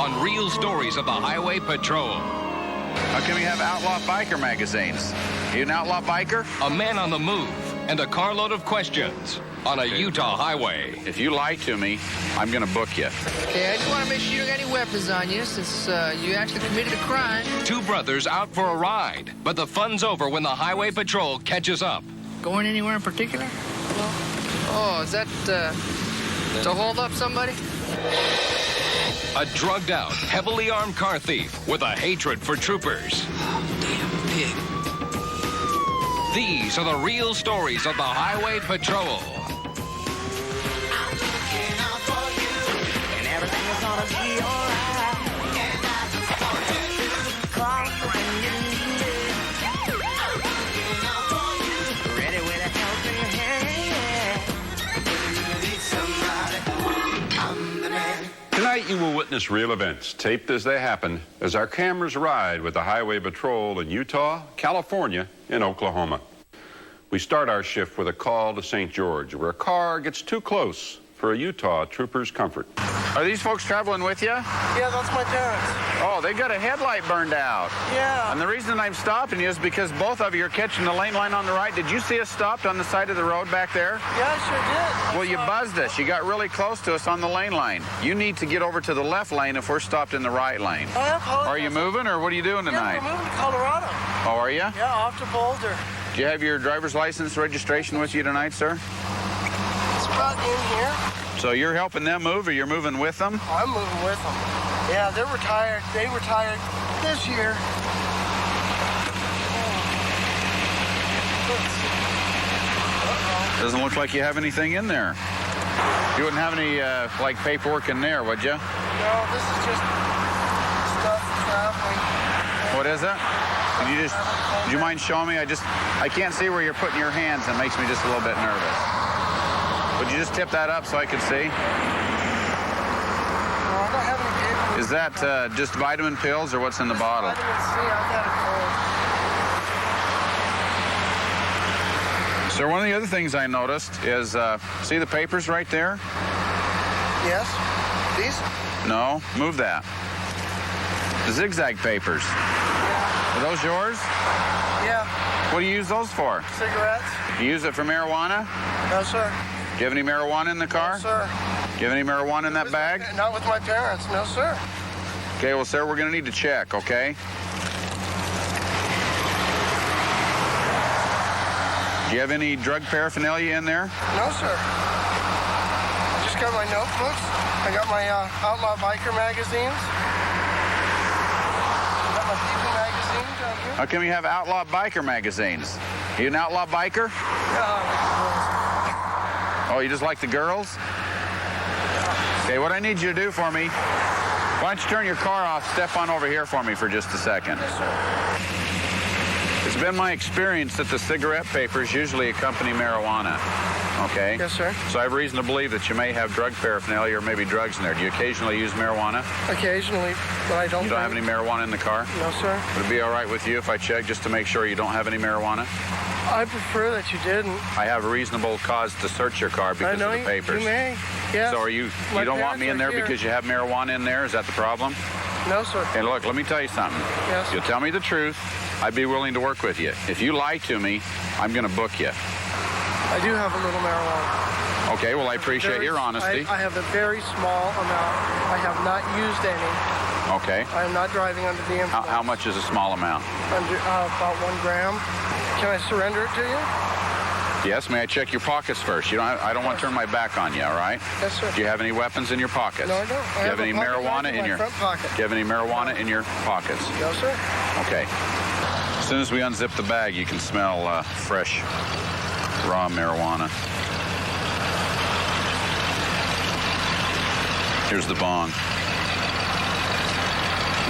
on real stories of the Highway Patrol. How come you have outlaw biker magazines? You an outlaw biker? A man on the move and a carload of questions on a Utah highway. If you lie to me, I'm going to book you. Okay, I just want to make sure you don't got any weapons on you since you actually committed a crime. Two brothers out for a ride, but the fun's over when the Highway Patrol catches up. Going anywhere in particular? No. Oh, is that to hold up somebody? A drugged-out, heavily armed car thief with a hatred for troopers. Damn pig. These are the real stories of the Highway Patrol. Tonight you will witness real events, taped as they happen, as our cameras ride with the Highway Patrol in Utah, California, and Oklahoma. We start our shift with a call to St. George, where a car gets too close for a Utah trooper's comfort. Are these folks traveling with you? Yeah, that's my parents. Oh, they got a headlight burned out. Yeah. And the reason I'm stopping you is because both of you are catching the lane line on the right. Did you see us stopped on the side of the road back there? Yeah, I sure did. Well, you buzzed us. You got really close to us on the lane line. You need to get over to the left lane if we're stopped in the right lane. I apologize. Are you moving, or what are you doing tonight? Yeah, we're moving to Colorado. Oh, are you? Yeah, off to Boulder. Do you have your driver's license registration with you tonight, sir? It's about in here. So you're helping them move, or you're moving with them? I'm moving with them. Yeah, they're retired. They retired this year. Doesn't look like you have anything in there. You wouldn't have any, like, paperwork in there, would you? No, this is just stuff traveling. What is it? Would you mind showing me? I can't see where you're putting your hands. It makes me just a little bit nervous. Would you just tip that up so I could see? No, I don't have any paperwork. Is that just vitamin pills, or what's in the bottle? Vitamin C, I've got a cold. Sir, one of the other things I noticed is, see the papers right there? Yes? These? No, move that. The zigzag papers. Yeah. Are those yours? Yeah. What do you use those for? Cigarettes? You use it for marijuana? No, sir. Do you have any marijuana in the car? No, sir. Do you have any marijuana in that bag? Not with my parents. No, sir. Okay, well, sir, we're going to need to check, okay? Do you have any drug paraphernalia in there? No, sir. I just got my notebooks. I got my outlaw biker magazines. I got my people magazines down here. How come you have outlaw biker magazines? You an outlaw biker? Oh, you just like the girls? Okay, what I need you to do for me, why don't you turn your car off, step on over here for me for just a second. Yes, sir. It's been my experience that the cigarette papers usually accompany marijuana, okay? Yes, sir. So I have reason to believe that you may have drug paraphernalia or maybe drugs in there. Do you occasionally use marijuana? Occasionally, but I don't. You don't have any marijuana in the car? No, sir. Would it be all right with you if I check just to make sure you don't have any marijuana? I prefer that you didn't. I have a reasonable cause to search your car because I know of the papers. You may. Yeah. So you don't want me in there because you have marijuana in there? Is that the problem? No, sir. Hey, look, let me tell you something. Yes. You'll tell me the truth. I'd be willing to work with you. If you lie to me, I'm going to book you. I do have a little marijuana. Okay, well, I appreciate your honesty. I have a very small amount. I have not used any. Okay. I am not driving under the influence. How much is a small amount? About 1 gram. Can I surrender it to you? Yes, may I check your pockets first? I don't want to turn my back on you, all right? Yes, sir. Do you have any weapons in your pockets? No, I don't. Do you have any marijuana in your front pocket? Do you have any marijuana in your pockets? No, sir. Okay. As soon as we unzip the bag, you can smell fresh, raw marijuana. Here's the bong.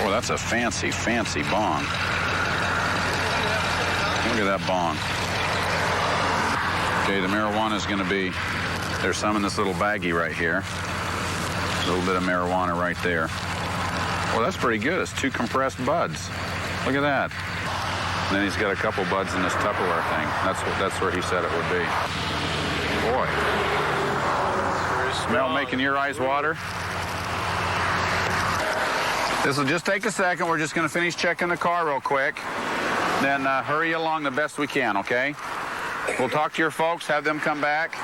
Oh, that's a fancy, fancy bong. Look at that bong. Okay, the marijuana is going to be, there's some in this little baggie right here. A little bit of marijuana right there. Well, that's pretty good. It's 2 compressed buds. Look at that. And then he's got a couple buds in this Tupperware thing. That's where he said it would be. Boy. Smell making your eyes water? This will just take a second. We're just going to finish checking the car real quick. Then hurry along the best we can, okay? We'll talk to your folks, have them come back,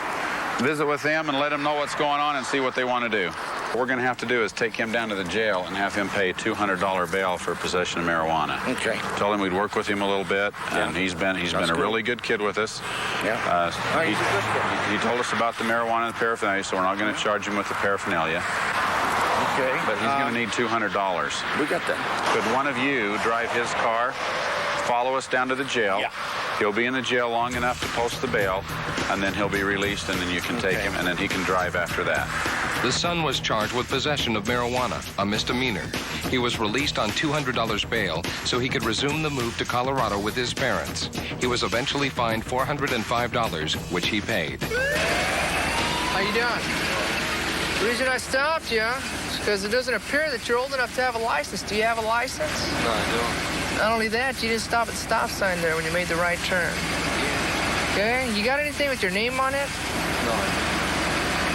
visit with them, and let them know what's going on and see what they want to do. What we're going to have to do is take him down to the jail and have him pay a $200 bail for possession of marijuana. Okay. Told him we'd work with him a little bit, and he's been a really good kid with us. Yeah. He told us about the marijuana and the paraphernalia, so we're not going to charge him with the paraphernalia. Okay. But he's going to need $200. We got that. Could one of you drive his car, follow us down to the jail? Yeah. He'll be in the jail long enough to post the bail, and then he'll be released, and then you can take him, and then he can drive after that. The son was charged with possession of marijuana, a misdemeanor. He was released on $200 bail so he could resume the move to Colorado with his parents. He was eventually fined $405, which he paid. How you doing? The reason I stopped you is because it doesn't appear that you're old enough to have a license. Do you have a license? No, I don't. Not only that, you didn't stop at the stop sign there when you made the right turn. Okay, you got anything with your name on it? No.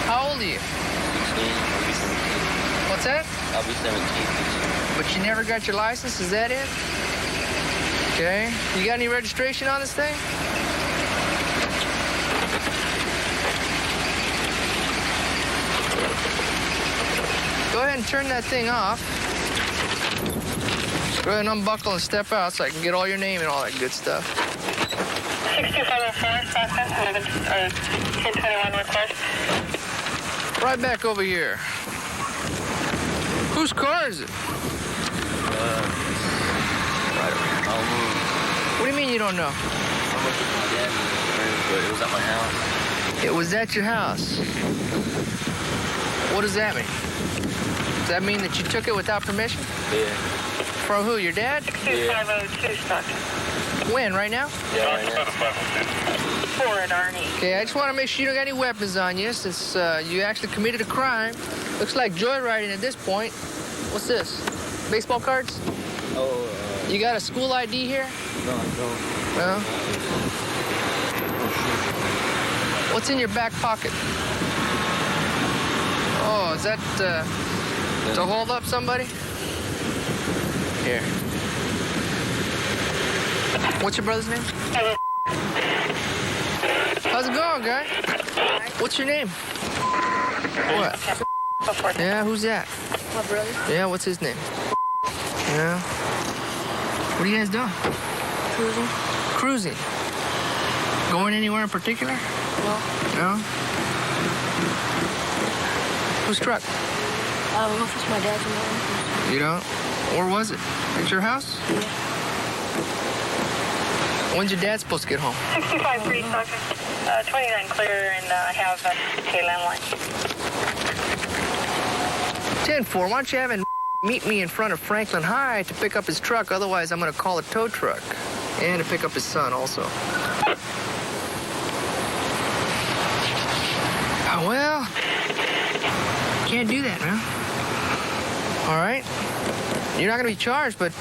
How old are you? 16. I'll be 17. What's that? I'll be 17. But you never got your license, is that it? Okay, you got any registration on this thing? Go ahead and turn that thing off. Go ahead and unbuckle and step out so I can get all your name and all that good stuff. 6254, 1021 request. Right back over here. Whose car is it? What do you mean you don't know? I was with my dad and friends, but it was at my house. It was at your house. What does that mean? Does that mean that you took it without permission? Yeah. From who, your dad? 2502 Stockton. When, right now? Yeah, right now. Forward, Arnie. Okay, I just want to make sure you don't got any weapons on you since you actually committed a crime. Looks like joyriding at this point. What's this? Baseball cards? Oh, You got a school ID here? no, I don't. No? What's in your back pocket? Oh, is that to hold up somebody? Here. What's your brother's name? How's it going, guy? What's your name? What? Yeah, who's that? My brother. Yeah, what's his name? Yeah. What are you guys doing? Cruising. Cruising. Going anywhere in particular? No. No? Whose truck? I don't know if it's my dad's or mine. You don't? Where was it? At your house? Yeah. When's your dad supposed to get home? 653 Stockton. 29 clear, and I have a landline. 10-4, why don't you have him meet me in front of Franklin High to pick up his truck? Otherwise, I'm going to call a tow truck. And to pick up his son, also. Well, can't do that, man. All right? You're not going to be charged, but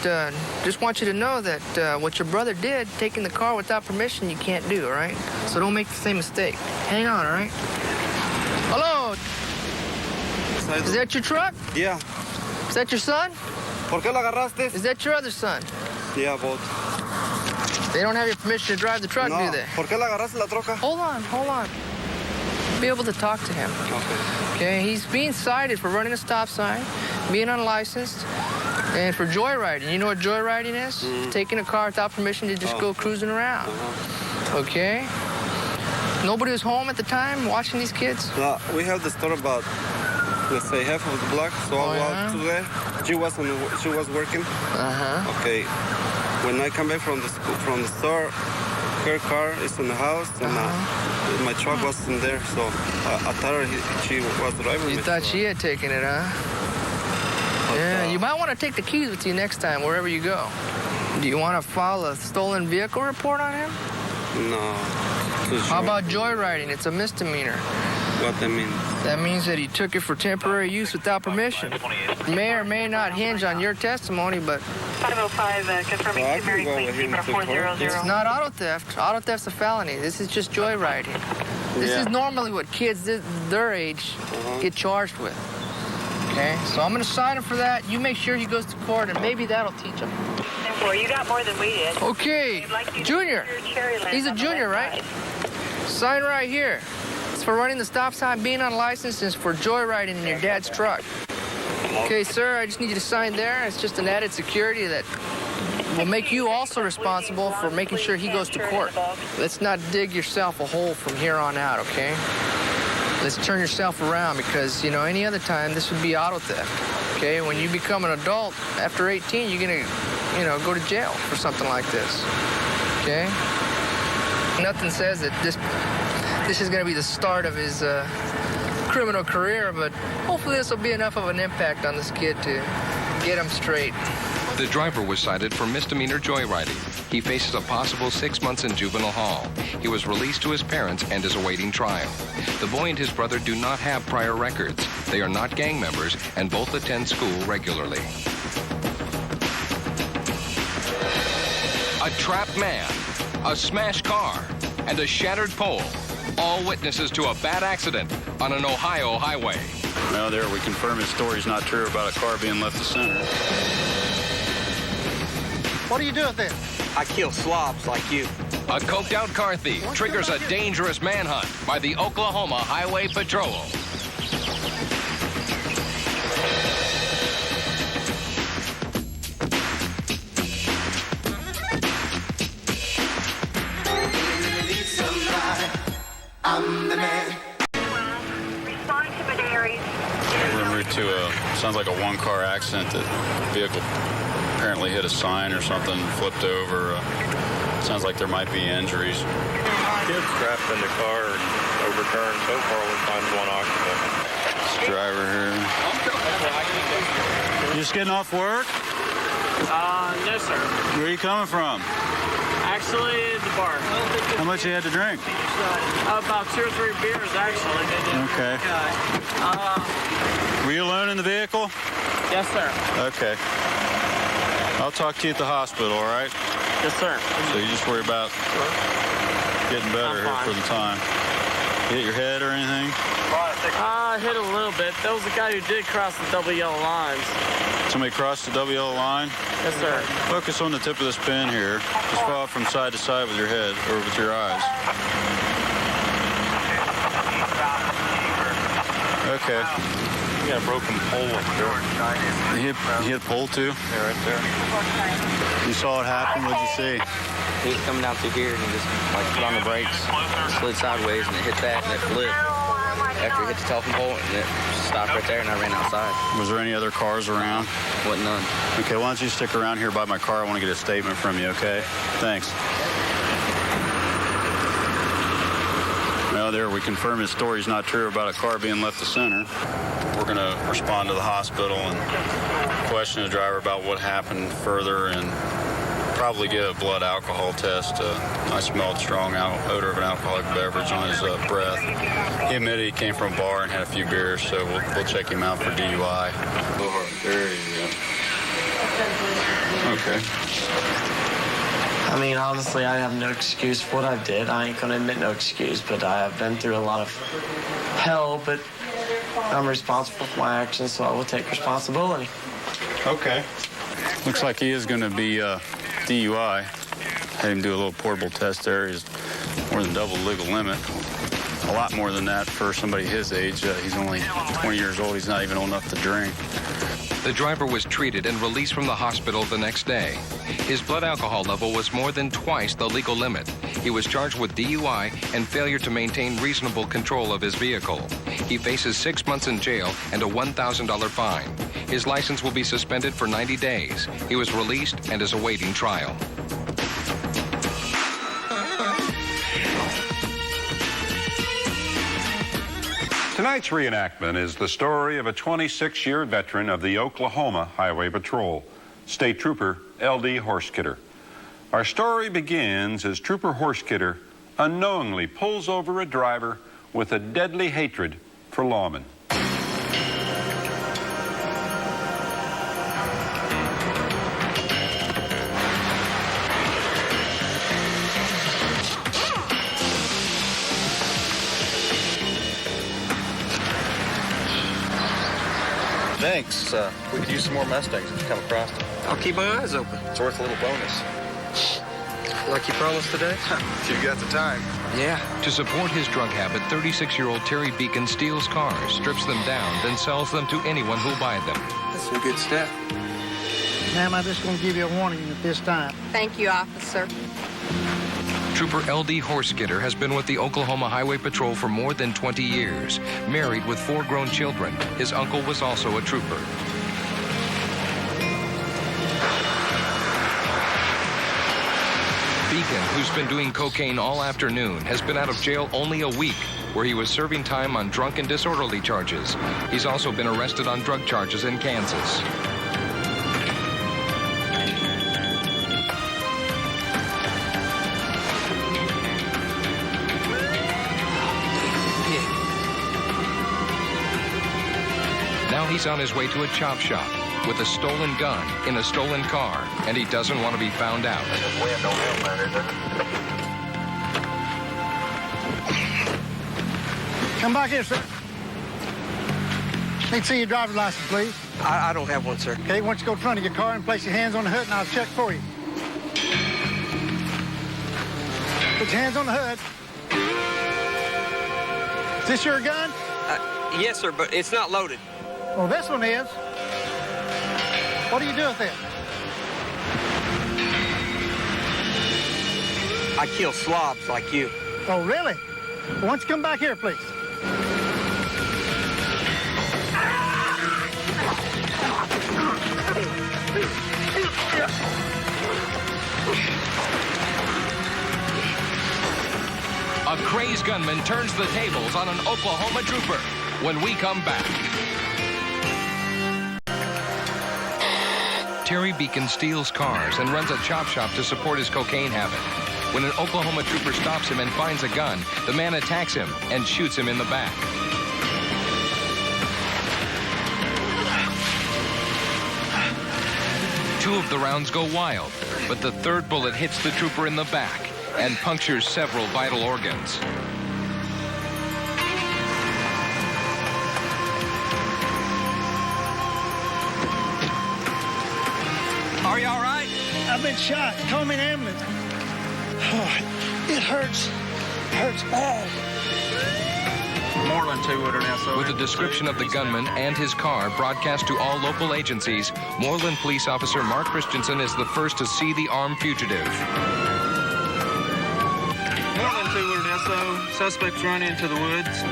just want you to know that what your brother did, taking the car without permission, you can't do, all right? So don't make the same mistake. Hang on, all right? Hello? Is that your truck? Yeah. Is that your son? ¿Por qué lo agarraste? Is that your other son? Yeah, both. They don't have your permission to drive the truck, No. do they? ¿Por qué le agarraste la troca? Hold on. Be able to talk to him. Okay, he's being cited for running a stop sign, being unlicensed, and for joyriding. You know what joyriding is? Taking a car without permission to just go cruising around. Okay? Nobody was home at the time watching these kids? No, we have the store about, let's say, half of the block. So I walked to there. She was working. Uh-huh. Okay. When I come back from the store, her car is in the house, and my truck was in there. So I thought she was driving. You thought she had taken it, huh? Yeah, you might want to take the keys with you next time, wherever you go. Do you want to file a stolen vehicle report on him? No. How about joyriding? It's a misdemeanor. What that means? That means that he took it for temporary use without permission. May or may not hinge on your testimony, but 505, confirming Well, I to can Mary go Queen, with him Zebra to court. 400. it's not auto theft. Auto theft's a felony. This is just joyriding. This is normally what kids their age get charged with. Okay, so I'm gonna sign him for that. You make sure he goes to court, and maybe that'll teach him. You got more than we did. Okay, Junior. He's a junior, right? Sign right here. It's for running the stop sign, being unlicensed, and it's for joyriding in your dad's truck. Okay, sir, I just need you to sign there. It's just an added security that will make you also responsible for making sure he goes to court. Let's not dig yourself a hole from here on out, okay? Let's turn yourself around because, you know, any other time, this would be auto theft, okay? When you become an adult, after 18, you're gonna, you know, go to jail for something like this, okay? Nothing says that this is gonna be the start of his criminal career, but hopefully this will be enough of an impact on this kid to get him straight. The driver was cited for misdemeanor joyriding. He faces a possible 6 months in juvenile hall. He was released to his parents and is awaiting trial. The boy and his brother do not have prior records. They are not gang members and both attend school regularly. A trapped man, a smashed car, and a shattered pole. All witnesses to a bad accident on an Ohio highway. Well, there we confirm his story's not true about a car being left to center. What do you do with this? I kill slobs like you. A coked-out car thief triggers a dangerous manhunt by the Oklahoma Highway Patrol. I'm the man. Respond to Massari. We're en route to sounds like a one-car accident. The vehicle apparently hit a sign or something, flipped over. Sounds like there might be injuries. Kids trapped in the car and overturned. So far, we find one occupant. This driver here. You just getting off work? No, sir. Where are you coming from? Actually, the bar. How much you had to drink? About 2 or 3 beers, actually. Okay. Were you alone in the vehicle? Yes, sir. Okay. I'll talk to you at the hospital, all right? Yes, sir. So you just worry about getting better here for the time. You hit your head or anything? I hit a little bit. There was a guy who did cross the double yellow lines. Somebody crossed the double yellow line? Yes, sir. Focus on the tip of this pin here. Just follow from side to side with your head or with your eyes. Okay. You got a broken pole up there. He hit pole too? Yeah, right there. You saw it happen? What'd you see? He was coming out through here and he just like put on the brakes, slid sideways, and it hit that and it flipped. After it hit the telephone pole, and it stopped right there, and I ran outside. Was there any other cars around? Wasn't none. Okay, why don't you stick around here by my car? I want to get a statement from you, okay? Thanks. Well, there we confirm his story's not true about a car being left to center. We're going to respond to the hospital and question the driver about what happened further and probably get a blood alcohol test. I smelled strong odor of an alcoholic beverage on his breath. He admitted he came from a bar and had a few beers, so we'll check him out for DUI. There you go. Okay. I mean, honestly, I have no excuse for what I did. I ain't gonna admit no excuse, but I have been through a lot of hell, but I'm responsible for my actions, so I will take responsibility. Okay. Looks like he is going to be DUI. Had him do a little portable test there. He's more than double the legal limit. A lot more than that for somebody his age. He's only 20 years old. He's not even old enough to drink. The driver was treated and released from the hospital the next day. His blood alcohol level was more than twice the legal limit. He was charged with DUI and failure to maintain reasonable control of his vehicle. He faces 6 months in jail and a $1,000 fine. His license will be suspended for 90 days. He was released and is awaiting trial. Tonight's reenactment is the story of a 26-year veteran of the Oklahoma Highway Patrol, State Trooper L.D. Horsekidder. Our story begins as Trooper Horsekidder unknowingly pulls over a driver with a deadly hatred for lawmen. weeks, we could use some more Mustangs if you come across them. I'll keep my eyes open. It's worth a little bonus. Like you promised today? If you've got the time. Yeah. To support his drug habit, 36-year-old Terry Beacon steals cars, strips them down, then sells them to anyone who'll buy them. That's some good stuff. Ma'am, I'm just going to give you a warning at this time. Thank you, officer. Trooper L.D. Horskidder has been with the Oklahoma Highway Patrol for more than 20 years, married with 4 grown children. His uncle was also a trooper. Beacon, who's been doing cocaine all afternoon, has been out of jail only a week, where he was serving time on drunk and disorderly charges. He's also been arrested on drug charges in Kansas. Now he's on his way to a chop shop with a stolen gun in a stolen car, and he doesn't want to be found out. Come back here, sir. Need to see your driver's license, please. I don't have one, sir. Okay, why don't you go to the front of your car and place your hands on the hood, and I'll check for you. Put your hands on the hood. Is this your gun? Yes, sir, but it's not loaded. Well, this one is. What do you do with it? I kill slobs like you. Oh, really? Well, why don't you come back here, please? A crazed gunman turns the tables on an Oklahoma trooper when we come back. Terry Beacon steals cars and runs a chop shop to support his cocaine habit. When an Oklahoma trooper stops him and finds a gun, the man attacks him and shoots him in the back. Two of the rounds go wild, but the third bullet hits the trooper in the back and punctures several vital organs. Are you all right? I've been shot. Call me an ambulance. Oh, it hurts. It hurts bad. Moreland 2-wheeler now, so... With a description of the gunman and his car broadcast to all local agencies, Moreland Police Officer Mark Christensen is the first to see the armed fugitive. Moreland 2-wheeler now, so suspects run into the woods.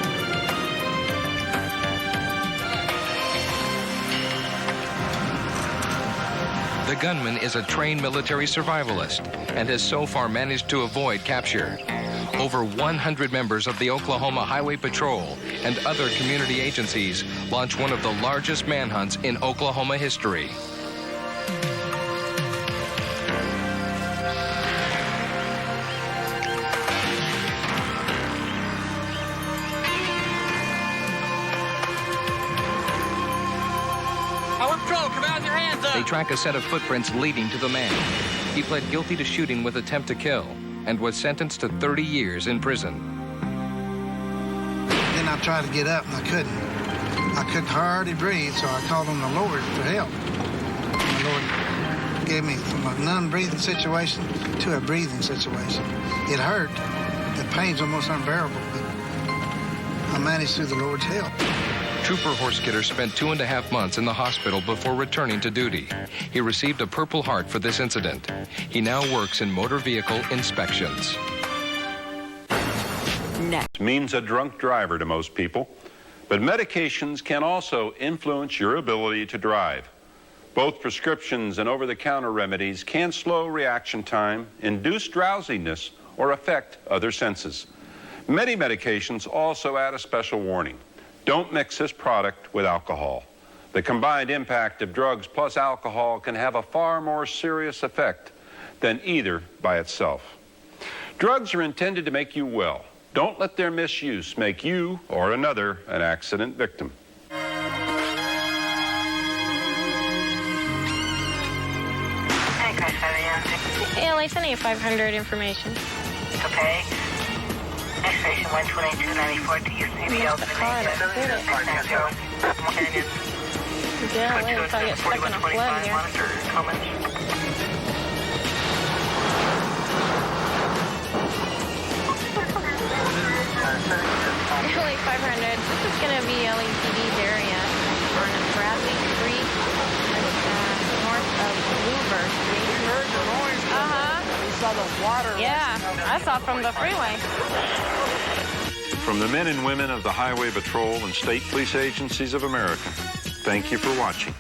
The gunman is a trained military survivalist and has so far managed to avoid capture. Over 100 members of the Oklahoma Highway Patrol and other community agencies launched one of the largest manhunts in Oklahoma history. They track a set of footprints leading to the man. He pled guilty to shooting with attempt to kill and was sentenced to 30 years in prison. Then I tried to get up, and I couldn't. I could hardly breathe, so I called on the Lord for help. And the Lord gave me from a non-breathing situation to a breathing situation. It hurt. The pain's almost unbearable, but I managed through the Lord's help. Trooper Horskidder spent 2.5 months in the hospital before returning to duty. He received a Purple Heart for this incident. He now works in motor vehicle inspections. Next. Means a drunk driver to most people, but medications can also influence your ability to drive. Both prescriptions and over-the-counter remedies can slow reaction time, induce drowsiness, or affect other senses. Many medications also add a special warning. Don't mix this product with alcohol. The combined impact of drugs plus alcohol can have a far more serious effect than either by itself. Drugs are intended to make you well. Don't let their misuse make you or another an accident victim. Yeah, like sending you 500 information. Okay. Next station 12294 to UCB. Yeah, wait until I get stuck in a flood here. LA 500, this is going to be LAPD's area on Bradley Street, north of Louver Street. You heard the noise. You saw the water. Yeah, I saw from the freeway. From the men and women of the Highway Patrol and State Police Agencies of America, thank you for watching.